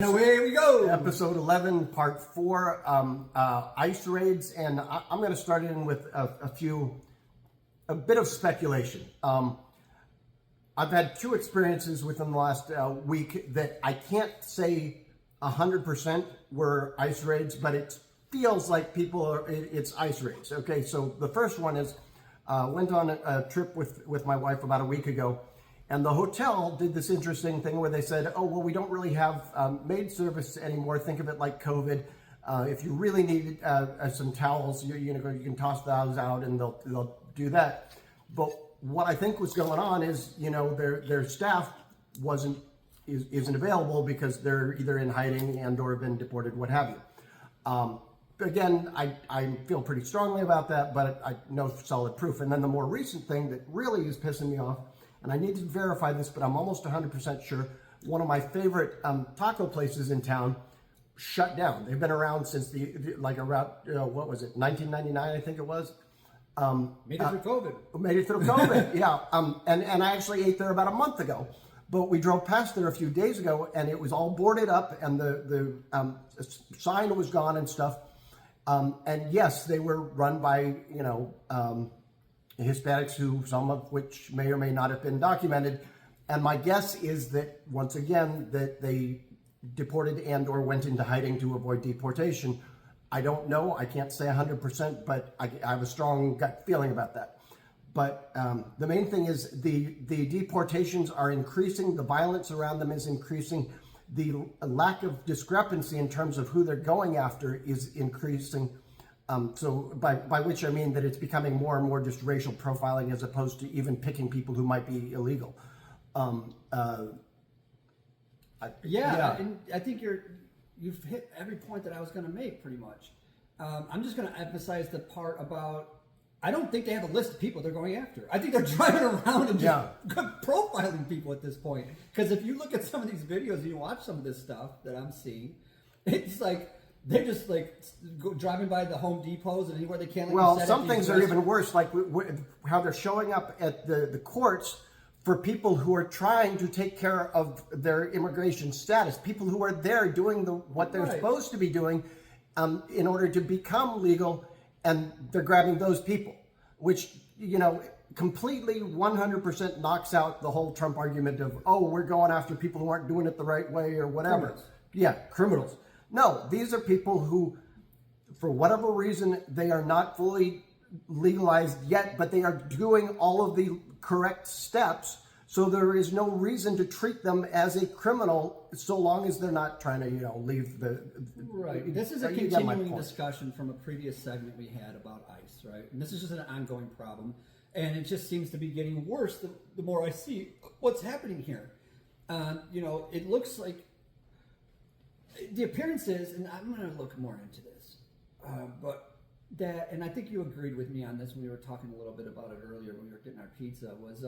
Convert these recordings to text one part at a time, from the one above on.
Away we go! Episode 11, part 4, ice raids, and I'm going to start in with a bit of speculation. I've had two experiences within the last week that I can't say 100% were ice raids, but it feels like it's ice raids. Okay, so the first one is, went on a trip with my wife about a week ago. And the hotel did this interesting thing where they said, oh, well, we don't really have maid service anymore. Think of it like COVID. If you really need some towels, you can toss those out and they'll do that. But what I think was going on is, their staff isn't available because they're either in hiding and or been deported, what have you. Again, I feel pretty strongly about that, but I no solid proof. And then the more recent thing that really is pissing me off, and I need to verify this, but I'm almost 100% sure, one of my favorite taco places in town shut down. They've been around since what was it, 1999, I think it was. Made it through COVID. Made it through COVID, yeah. And I actually ate there about a month ago. But we drove past there a few days ago, and it was all boarded up, and the sign was gone and stuff. And yes, they were run by, Hispanics, some of which may or may not have been documented. And my guess is that, once again, that they deported and or went into hiding to avoid deportation. I don't know. I can't say 100%, but I have a strong gut feeling about that. But the main thing is the deportations are increasing. The violence around them is increasing. The lack of discrepancy in terms of who they're going after is increasing. So by which I mean that it's becoming more and more just racial profiling as opposed to even picking people who might be illegal. And I think you've hit every point that I was going to make pretty much. I'm just going to emphasize the part about, I don't think they have a list of people they're going after. I think they're driving around and just profiling people at this point. Because if you look at some of these videos and you watch some of this stuff that I'm seeing, it's like, they're just driving by the Home Depots and anywhere they can. Well, some things are even worse, like how they're showing up at the courts for people who are trying to take care of their immigration status, people who are there doing what they're supposed to be doing in order to become legal, and they're grabbing those people, which, completely 100% knocks out the whole Trump argument of, oh, we're going after people who aren't doing it the right way or whatever. Criminals. Yeah, criminals. No, these are people who, for whatever reason, they are not fully legalized yet, but they are doing all of the correct steps. So there is no reason to treat them as a criminal so long as they're not trying to, leave the... Right. This is a continuing discussion from a previous segment we had about ICE, right? And this is just an ongoing problem. And it just seems to be getting worse the more I see what's happening here. It looks like the appearances, and I'm going to look more into this, and I think you agreed with me on this when we were talking a little bit about it earlier when we were getting our pizza, was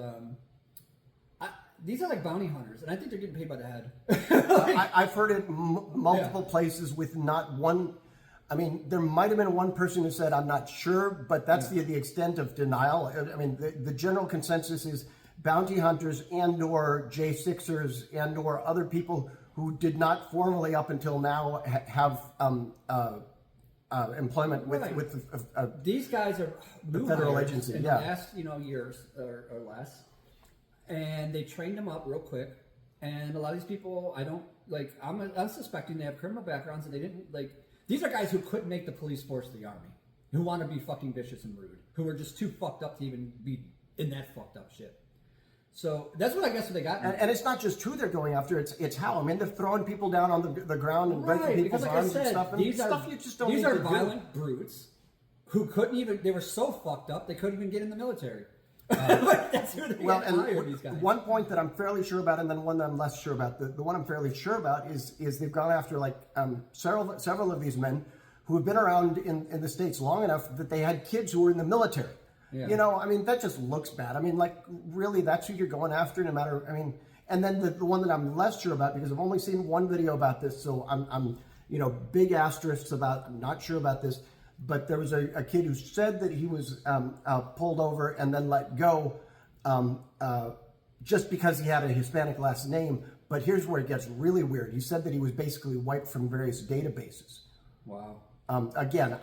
these are like bounty hunters, and I think they're getting paid by the head. I've heard it multiple places with not one. I mean, there might have been one person who said, I'm not sure, but that's the extent of denial. I mean, the general consensus is bounty hunters and or J6ers and or other people who did not formally up until now have employment with these guys are the federal agency in the last years or less, and they trained them up real quick. And a lot of these people, I'm suspecting they have criminal backgrounds, and they didn't These are guys who couldn't make the police force of the army, who want to be fucking vicious and rude, who are just too fucked up to even be in that fucked up shit. So that's what I guess what they got. And it's not just who they're going after; it's how. I mean, they're throwing people down on the ground and breaking people's arms and stuff. And stuff you just don't need to do. These are violent brutes who couldn't even. They were so fucked up they couldn't even get in the military. That's who they hired, these guys. One point that I'm fairly sure about, and then one that I'm less sure about. The one I'm fairly sure about is they've gone after several of these men who have been around in the States long enough that they had kids who were in the military. Yeah. I mean, that just looks bad. I mean, really, that's who you're going after, no matter, and then the one that I'm less sure about, because I've only seen one video about this, so I'm big asterisks about, I'm not sure about this, but there was a kid who said that he was pulled over and then let go just because he had a Hispanic last name, But here's where it gets really weird. He said that he was basically wiped from various databases. Wow. Again,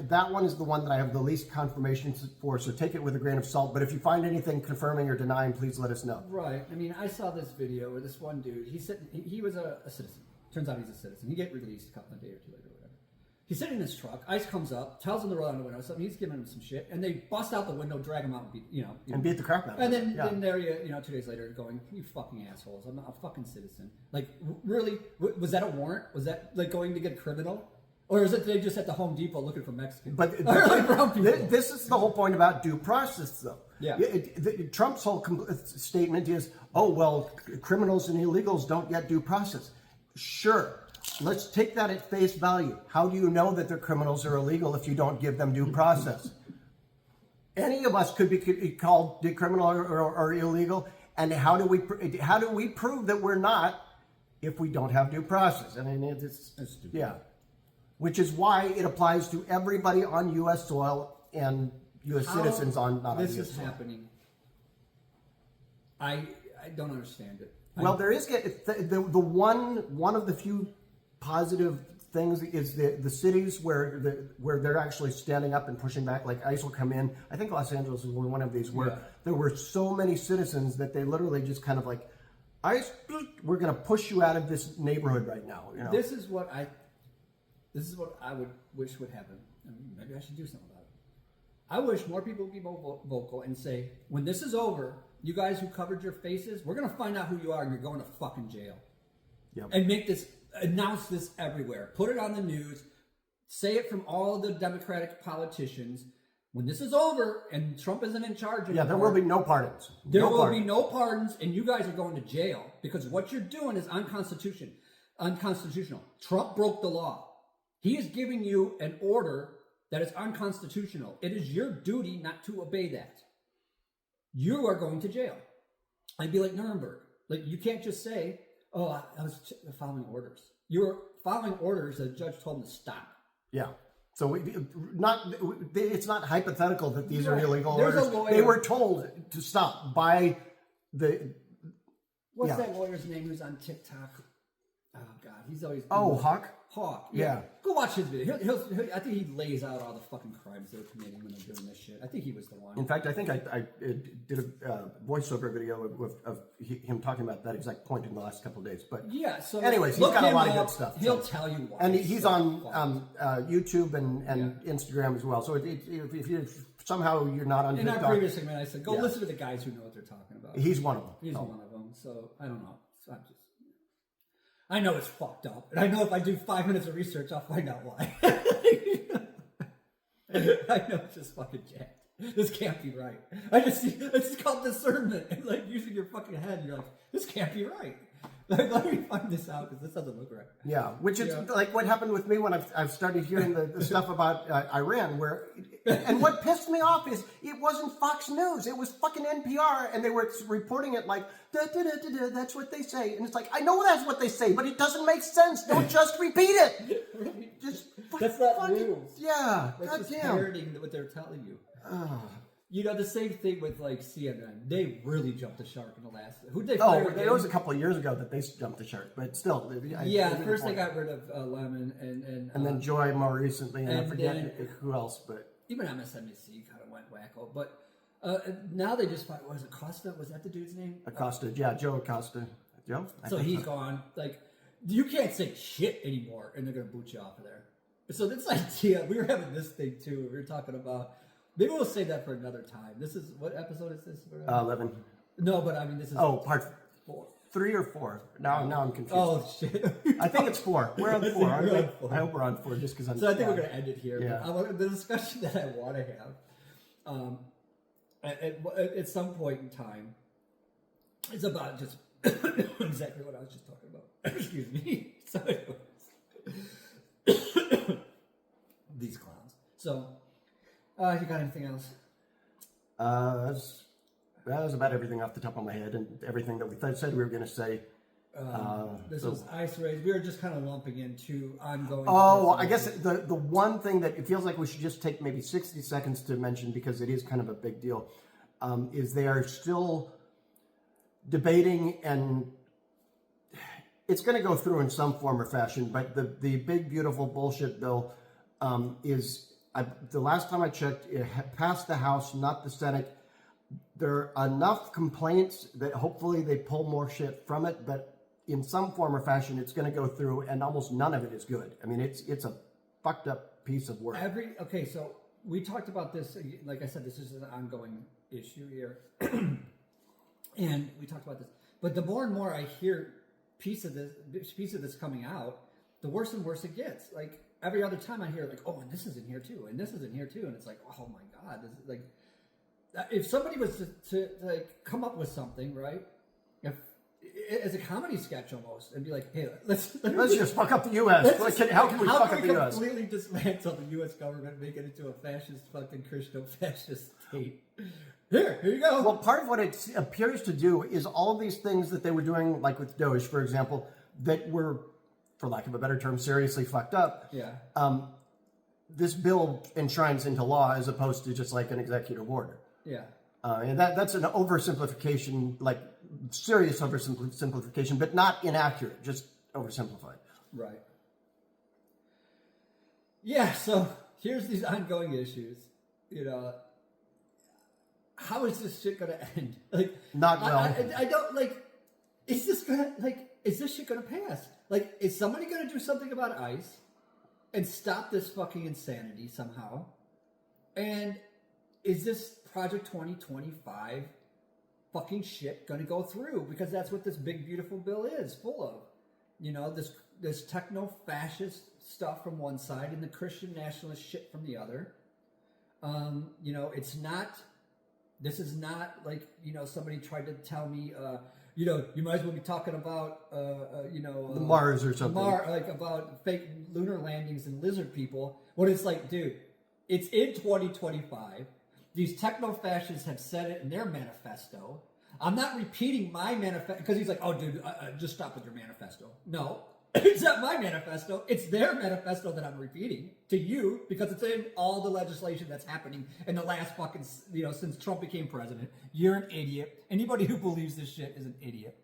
that one is the one that I have the least confirmation for, so take it with a grain of salt. But if you find anything confirming or denying, please let us know. Right. I mean, I saw this video where this one dude, he was a citizen. Turns out he's a citizen. He get released a day or two later, whatever. He's sitting in his truck. ICE comes up, tells him to roll out the window, something. He's giving him some shit, and they bust out the window, drag him out, and beat the crap out of him. And then there you 2 days later, going, you fucking assholes! I'm not a fucking citizen. Like, really? Was that a warrant? Was that like going to get a criminal? Or is it they just at the Home Depot looking for Mexicans? But like brown people? This is the whole point about due process, though. Yeah. Trump's whole statement is, oh, well, criminals and illegals don't get due process. Sure. Let's take that at face value. How do you know that they're criminals or illegal if you don't give them due process? Any of us could be called criminal or illegal, and how do we prove that we're not if we don't have due process? I mean, it's stupid. Yeah. Which is why it applies to everybody on U.S. soil and U.S. citizens not on U.S. soil. This is happening. I don't understand it. Well, there is the one of the few positive things is the cities where they're actually standing up and pushing back. Like ICE will come in. I think Los Angeles is one of these where there were so many citizens that they literally just kind of like, ICE, we're going to push you out of this neighborhood right now. You know? This is what I would wish would happen. I mean, maybe I should do something about it. I wish more people would be vocal and say, when this is over, you guys who covered your faces, we're going to find out who you are and you're going to fucking jail. Yep. And announce this everywhere. Put it on the news. Say it from all the Democratic politicians. When this is over and Trump isn't in charge anymore, there will be no pardons. There will be no pardons, and you guys are going to jail because what you're doing is unconstitutional. Trump broke the law. He is giving you an order that is unconstitutional. It is your duty not to obey that. You are going to jail. I'd be like Nuremberg. Like, you can't just say, oh, I was following orders. You're following orders that the judge told him to stop. Yeah. So it's not hypothetical that these are illegal There's orders. a lawyer. They were told to stop by the... What's that lawyer's name who's on TikTok? Oh, God. He's always... Hawk? Hawk. Yeah. Go watch his video. I think he lays out all the fucking crimes they're committing when they're doing this shit. I think he was the one. In fact, I think I did a voiceover video of him talking about that exact point in the last couple of days. But yeah, so anyways, he's got a lot of good stuff. He'll tell you why. And he's on YouTube and Instagram as well. So if you're not on TikTok. In our previous segment, I said, go listen to the guys who know what they're talking about. He's one of them. He's one of them. So I don't know. So I know it's fucked up, and I know if I do 5 minutes of research, I'll find out why. I know it's just fucking jacked. This can't be right. It's called discernment, and like using your fucking head. You're like, this can't be right. Like, let me find this out because this doesn't look right. Yeah, which is like what happened with me when I've started hearing the stuff about Iran, and what pissed me off is it wasn't Fox News, it was fucking NPR, and they were reporting it like, that's what they say, and it's like, I know that's what they say, but it doesn't make sense. Don't just repeat it. Right. Just that's not news. Yeah, that's just parroting what they're telling you. You know, the same thing with like CNN. They really jumped the shark in the last. Who'd they fire? It was a couple of years ago that they jumped the shark, but still. First they got rid of Lemon and then Joy more recently, and I forget who else, but even MSNBC kind of went wacko. But now they just find, was it Acosta? Was that the dude's name? Acosta, yeah, Joe Acosta. Joe. So he's gone. Like, you can't say shit anymore, and they're gonna boot you off of there. So this idea, we were having this thing too. We were talking about. Maybe we'll save that for another time. This is, what episode is this? 11. No, but I mean, this is... part 4. 3 or 4. Now I'm confused. Oh, shit. I think it's 4. We're on 4, aren't we? I hope we're on 4 just because I'm... So I think we're going to end it here. Yeah. But the discussion that I want to have at some point in time is about just exactly what I was just talking about. Excuse me. So these clowns. So... you got anything else? That was about everything off the top of my head, and everything that we said we were going to say. This was ice raids. We were just kind of lumping into ongoing. Oh, I guess the one thing that it feels like we should just take maybe 60 seconds to mention, because it is kind of a big deal, is they are still debating and it's going to go through in some form or fashion. But the big beautiful bullshit bill the last time I checked, it passed the House, not the Senate. There are enough complaints that hopefully they pull more shit from it, but in some form or fashion, it's going to go through, and almost none of it is good. I mean, it's a fucked up piece of work. Okay, so we talked about this. Like I said, this is an ongoing issue here, and we talked about this. But the more and more I hear piece of this coming out, the worse and worse it gets. Like every other time I hear, like, oh, and this is in here too, and this is in here too, and it's like, oh my god, this is like, if somebody was to like come up with something, right? As a comedy sketch almost, and be like, hey, let's just fuck up the U.S. How can we fuck up the U.S.? Completely dismantle the U.S. government, make it into a fascist, fucking Christo-fascist state. Here you go. Well, part of what it appears to do is all of these things that they were doing, like with Doge, for example, that were, for lack of a better term, seriously fucked up. Yeah. This bill enshrines into law as opposed to just like an executive order. Yeah. And that's an oversimplification, like serious oversimplification, but not inaccurate, just oversimplified. Right. Yeah, so here's these ongoing issues. You know, how is this shit gonna end? Like, not well. I don't like. Is this shit gonna pass? Like, is somebody gonna do something about ICE and stop this fucking insanity somehow? And is this Project 2025 fucking shit gonna go through? Because that's what this big beautiful bill is full of. You know, this techno-fascist stuff from one side and the Christian nationalist shit from the other. You know, this is not like, you know, somebody tried to tell me, you know, you might as well be talking about, you know, the Mars or something. Like about fake lunar landings and lizard people. When it's like, dude, it's in 2025. These techno-fascists have said it in their manifesto. I'm not repeating my manifesto because he's like, oh, dude, just stop with your manifesto. No, it's not my manifesto. It's their manifesto that I'm repeating to you because it's in all the legislation that's happening in the last fucking, you know, since Trump became president. You're an idiot. Anybody who believes this shit is an idiot.